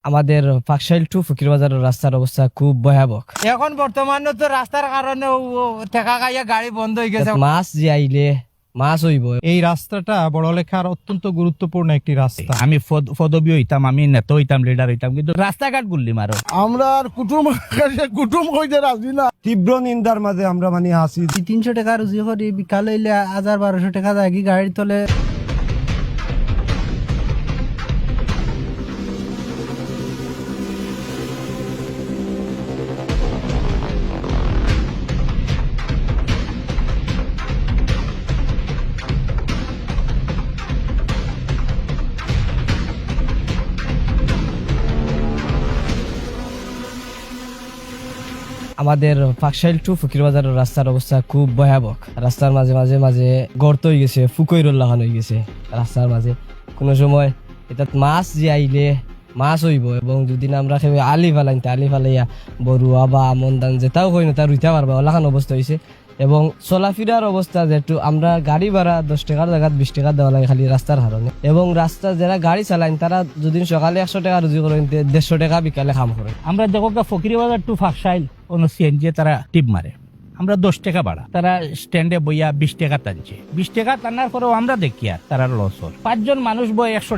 আমাদের পাকশাইল টু ফকিরবাজারের রাস্তার অবস্থা খুব ভয়াবহ। এখন বর্তমানে তো রাস্তার কারণে ঠেকা খাইয়া গাড়ি বন্ধ হয়ে গেছে। মাছ যে আইলে মাছ হইব। এই রাস্তাটা বড়লেখার অত্যন্ত গুরুত্বপূর্ণ একটি রাস্তা। আমি পদবী হইতাম, আমি নেতা হইতাম, লিডার হইতাম, কিন্তু রাস্তাঘাট গুল্লি মারো। আমরা আর কুটুম হইতে রাজি না। তীব্র নিন্দার মাঝে আমরা আছি। 300 টাকা রুজি করি, বিকাল হইলে 1000-1200 টাকা যায় গাড়ির তলে। আমাদের পাকশাইল টু ফকিরবাজারের রাস্তার অবস্থা খুব ভয়াবহ। রাস্তার মাঝে মাঝে মাঝে গর্ত হয়ে গেছে, ফুকইরুল লাগানো হয়ে গেছে রাস্তার মাঝে। কোনো সময় এটা মাছ যে আইলে মাছ হইব, এবং যদি আমরা আলি ফালাইয়া বড়ুয়া বা আমন ধান যেটাও হই না তা রুইতে পারবা, ওলাখান অবস্থা হয়েছে। এবং চলাফেরার অবস্থা যেহেতু আমরা গাড়ি ভাড়া 10 টাকার জায়গায় 20 টাকা দেওয়া লাগে খালি রাস্তার কারণে। এবং রাস্তা যারা গাড়ি চালান তারা যদি সকালে 100 টাকা রুজি করেন, 150 টাকা বিকালে কাম করেন। আমরা দেখো ফকিরবাজার টু ফাকশাইল কোন সিএনজি তারা টিপ মারে, আমরা 10 টাকা ভাড়া, তারা স্ট্যান্ডে বইয়া 20 টাকা টানছে। 20 টাকা টানার পরেও আমরা দেখি আর তারা লস হল। 5 জন মানুষ বই 100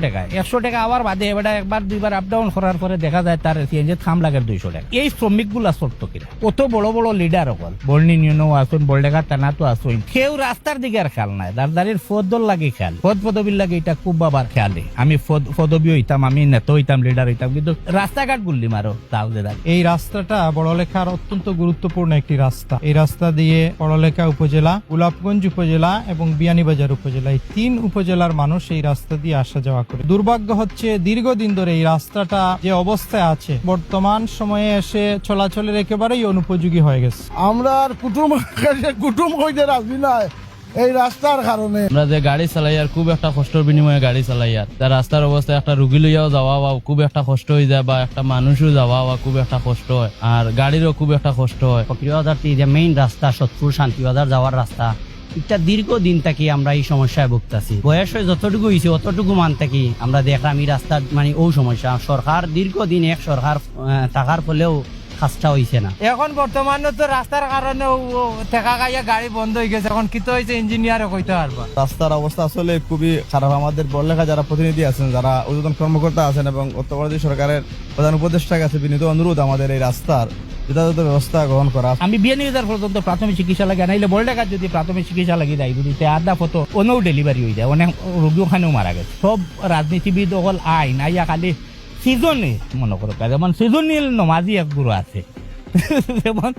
টাকা আবার বাদে এবার একবার দুইবার আপ ডাউন করার পরে দেখা যায় তার সিএনজি খাম লাগে 200 টাকা। এই শ্রমিক গুলা সত্য কিনা কত বড় বড় লিডার হল, বর্ণি নিউনও আসুন, বলডেকা টানা তো আসুন, কেউ রাস্তার দিকে আর খেয়াল নাই, দারদারির ফদল লাগে খেয়াল, পদবীর লাগে এটা খুব বাবার খেয়ালে। আমি পদবী হইতাম, আমি নেতা হইতাম, লিডার হইতাম, কিন্তু রাস্তাঘাট গুল্লি মারো তাও দেদার। এই রাস্তাটা বড়লেখার অত্যন্ত গুরুত্বপূর্ণ একটি রাস্তা। এই রাস্তা দিয়ে বড়লেখা উপজেলা, গোলাপগঞ্জ উপজেলা এবং বিয়ানীবাজার উপজেলা, এই 3 উপজেলার মানুষ এই রাস্তা দিয়ে আসা যাওয়া করে। দুর্ভাগ্য হচ্ছে দীর্ঘদিন ধরে এই রাস্তাটা যে অবস্থায় আছে, বর্তমান সময়ে এসে চলাচলের একেবারেই অনুপযোগী হয়ে গেছে। আমরা আর কুটুম হইতে রাজি না এই রাস্তার কারণে। আমরা যে গাড়ি চালাই আর খুব একটা কষ্টের বিনিময়ে গাড়ি চালাই, আর তার রাস্তার অবস্থা একটা রুগী লইয়াও যাওয়া বা খুব একটা কষ্ট হয়ে যায়, বা একটা মানুষও যাওয়া বা খুব একটা কষ্ট হয়, আর গাড়িরও খুব একটা কষ্ট হয়। ফকিরবাজার যে মেইন রাস্তা, সতপুর শান্তিবাজার যাওয়ার রাস্তা, এটা দীর্ঘদিন থেকে আমরা এই সমস্যায় ভুগতেছি। বয়স হয়ে যতটুকু হয়েছে অতটুকু মান থাকি আমরা দেখলাম এই রাস্তার ও সমস্যা। সরকার দীর্ঘদিন এক সরকার টাকার ফলেও কাজটা হইছে না। এখন বর্তমানে তো রাস্তার কারণে ঠেকা খাইয়া গাড়ি বন্ধ হয়ে গেছে। এখন কি তো হয়েছে ইঞ্জিনিয়ার কইতে পারবা। রাস্তার অবস্থা আসলে খুবই খারাপ। আমাদের বড়লেখা যারা প্রতিনিধি আছেন, যারা ঊর্ধ্বতন কর্মকর্তা আছেন এবং উত্তরপ্রদেশ সরকারের প্রধান উপদেষ্টার কাছে বিনীত অনুরোধ আমাদের এই রাস্তার যথাযথ ব্যবস্থা গ্রহণ করা। আমি বিয়ানীবাজার পর্যন্ত প্রাথমিক চিকিৎসা লাগে আনাইলে বলডেকার যদি প্রাথমিক চিকিৎসা লাগি যাই বুঝিতে আধা ফটো অনেও ডেলিভারি হয়ে যায়, অনেক রোগী ওখানেও মারা গেছে। সব রাজনীতিবিদ অকল আইন আইয়া খালি সিজনে মনে করো, যেমন সিজনিয়াল নমাজি এক গুরু আছে, যেমন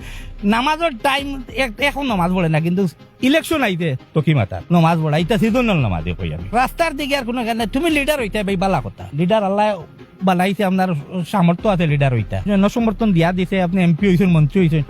নামাজের টাইম এখন নামাজ পড়ে না, কিন্তু ইলেকশন আইতে তকি মাতা নামাজ পড়া, এটা সিজনাল নামাজে কই আমি। রাস্তার দিকে আর কোনো জ্ঞান নাই। তুমি লিডার হইতে ভাই বালা কথা, লিডার আল্লাহ বানাইছে, আপনার সামর্থ্য আছে লিডার হইতা, সমর্থন দিয়া দিছে, আপনি এমপি হয়েছেন, মন্ত্রী হয়েছেন।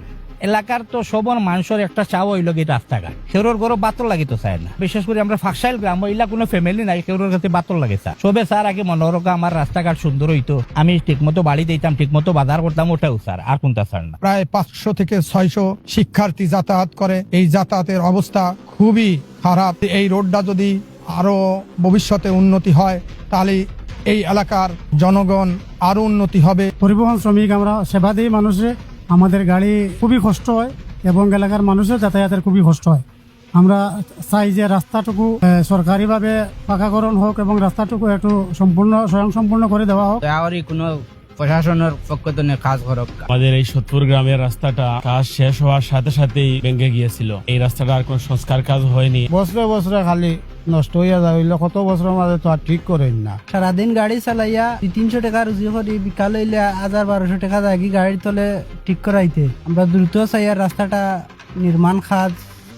এলাকার তো সবর মানুষের একটা চাও হইল কি রাস্তাঘাট, সেরোর ঘরও বাতর লাগি তো চায় না। বিশেষ করে আমরা ফাকশাইল গ্রাম, এলা কোনো ফ্যামিলি নাই, সেরোর কাছে বাতর লাগে চা সবে। স্যার আগে মনোরকা আমার রাস্তাঘাট সুন্দর হইতো, আমি ঠিক মতো বাড়ি দিতাম, ঠিক মতো বাজার করতাম, ওটাও স্যার আর কোনটা স্যার না। প্রায় 500 থেকে 600 শিক্ষার্থী যাতায়াত করে। এই যাতায়াতের অবস্থা খুবই খারাপ। এই রোডটা যদি আরো ভবিষ্যতে উন্নতি হয় তাহলে এই এলাকার জনগণ আরো উন্নতি হবে। পরিবহন শ্রমিক আমরা সেবা দিই মানুষে, আমাদের গাড়ি খুবই কষ্ট হয় এবং এলাকার মানুষের যাতায়াতের খুবই কষ্ট হয়। আমরা চাই যে রাস্তাটুকু সরকারিভাবে পাকাকরণ হোক এবং রাস্তাটুকু একটু স্বয়ংসম্পূর্ণ করে দেওয়া হোক। আরই কোনো প্রশাসনের পক্ষ থেকে কাজ করুক। আমাদের এই সতপুর গ্রামের রাস্তাটা কাজ শেষ হওয়ার সাথে সাথেই ভেঙে গিয়েছিল। এই রাস্তাটা আর কোন সংস্কার কাজ হয়নি। বছরে খালি নষ্ট হইয়া যায়, কত বছরের মাঝে তো আর ঠিক করেন না। সারাদিন গাড়ি চালাইয়া 300 টাকা রুজি করি, বিকাল হইলে 1000-1200 টাকা যায় গাড়ির তলে ঠিক করাইতে। আমরা দ্রুত চাই আর রাস্তাটা নির্মাণ কাজ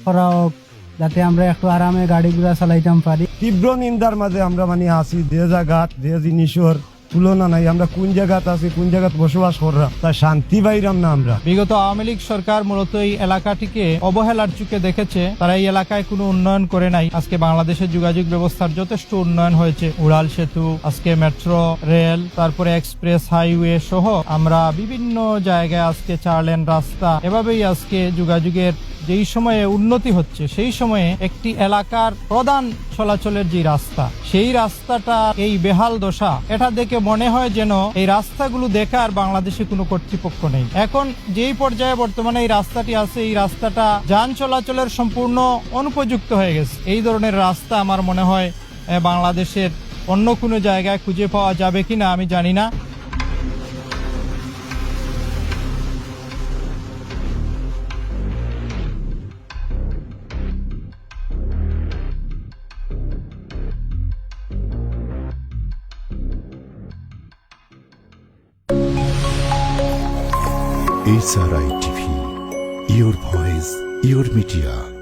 করা হোক, যাতে আমরা একটু আরামে গাড়িগুলা চালাইতাম পারি। তীব্র নিন্দার মাঝে আমরা আছি। যে জায়গাত যে জিনিসের তুলনা নাই, আমরা কোন জায়গাত আছি, কোন জায়গাত বসবাস করলাম, তা শান্তি পাইলাম না আমরা। বিগত আওয়ামী লীগ সরকার মূলত এই এলাকাটিকে অবহেলার চোখে দেখেছে। তারা এই এলাকায় কোনো উন্নয়ন করে নাই। আজকে বাংলাদেশের যোগাযোগ ব্যবস্থার যথেষ্ট উন্নয়ন হয়েছে। উড়াল সেতু, আজকে মেট্রো রেল, তারপরে এক্সপ্রেস হাইওয়ে সহ আমরা বিভিন্ন জায়গায় আজকে 4 লেন রাস্তা, এভাবেই আজকে যোগাযোগের যেই সময়ে উন্নতি হচ্ছে সেই সময়ে একটি এলাকার প্রধান চলাচলের যে রাস্তা, সেই রাস্তাটা এই বেহাল দশা, এটা দেখে মনে হয় যেন এই রাস্তাগুলো দেখার বাংলাদেশে কোনো কর্তৃপক্ষ নেই। এখন যেই পর্যায়ে বর্তমানে এই রাস্তাটি আছে, এই রাস্তাটা যান চলাচলের সম্পূর্ণ অনুপযুক্ত হয়ে গেছে। এই ধরনের রাস্তা আমার মনে হয় বাংলাদেশের অন্য কোনো জায়গায় খুঁজে পাওয়া যাবে কিনা আমি জানি না। SRI TV, your voice, your media.